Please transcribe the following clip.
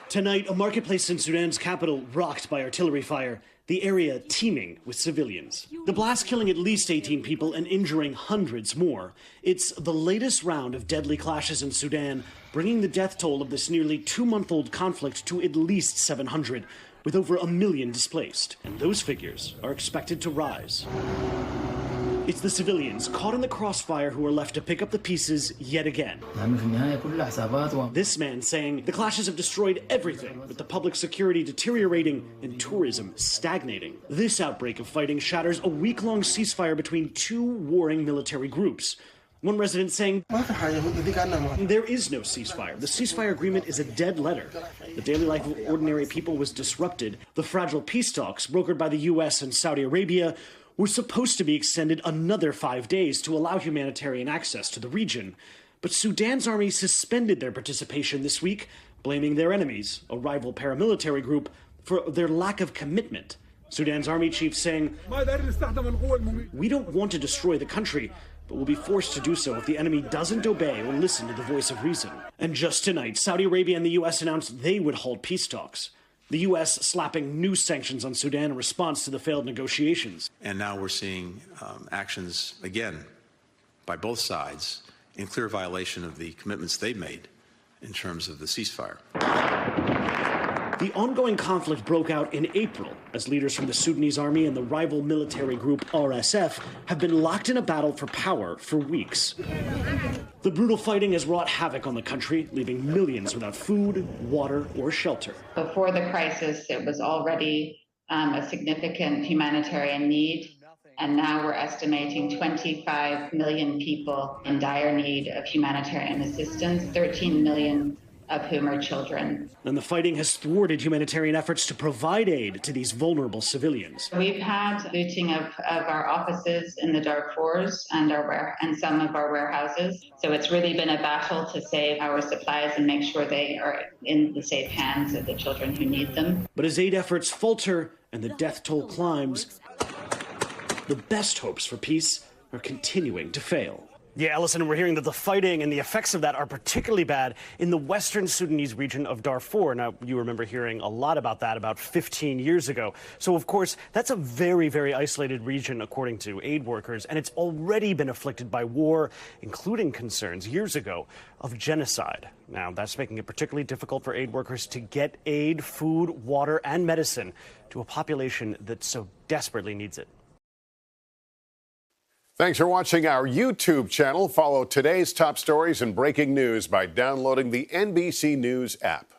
Tonight, a marketplace in Sudan's capital rocked by artillery fire, the area teeming with civilians. The blast killing at least 18 people and injuring hundreds more. It's the latest round of deadly clashes in Sudan, bringing the death toll of this nearly 2-month-old conflict to at least 700, with over 1 million displaced. And those figures are expected to rise. It's the civilians caught in the crossfire who are left to pick up the pieces yet again. This man saying the clashes have destroyed everything, with the public security deteriorating and tourism stagnating. This outbreak of fighting shatters a week-long ceasefire between two warring military groups. One resident saying, there is no ceasefire. The ceasefire agreement is a dead letter. The daily life of ordinary people was disrupted. The fragile peace talks brokered by the U.S. and Saudi Arabia were supposed to be extended another 5 days to allow humanitarian access to the region. But Sudan's army suspended their participation this week, blaming their enemies, a rival paramilitary group, for their lack of commitment. Sudan's army chief saying, we don't want to destroy the country, but will be forced to do so if the enemy doesn't obey or listen to the voice of reason. And just tonight, Saudi Arabia and the U.S. announced they would halt peace talks. The U.S. slapping new sanctions on Sudan in response to the failed negotiations. And now we're seeing actions, again, by both sides in clear violation of the commitments they've made in terms of the ceasefire. The ongoing conflict broke out in April as leaders from the Sudanese army and the rival military group RSF have been locked in a battle for power for weeks. The brutal fighting has wrought havoc on the country, leaving millions without food, water, or shelter. Before the crisis, it was already a significant humanitarian need, and now we're estimating 25 million people in dire need of humanitarian assistance, 13 million of whom are children. And the fighting has thwarted humanitarian efforts to provide aid to these vulnerable civilians. We've had looting of our offices in the Darfurs and some of our warehouses. So it's really been a battle to save our supplies and make sure they are in the safe hands of the children who need them. But as aid efforts falter and the death toll climbs, the best hopes for peace are continuing to fail. Yeah, Ellison, we're hearing that the fighting and the effects of that are particularly bad in the western Sudanese region of Darfur. Now, you remember hearing a lot about that about 15 years ago. So, of course, that's a very, very isolated region, according to aid workers, and it's already been afflicted by war, including concerns years ago of genocide. Now, that's making it particularly difficult for aid workers to get aid, food, water, and medicine to a population that so desperately needs it. Thanks for watching our YouTube channel. Follow today's top stories and breaking news by downloading the NBC News app.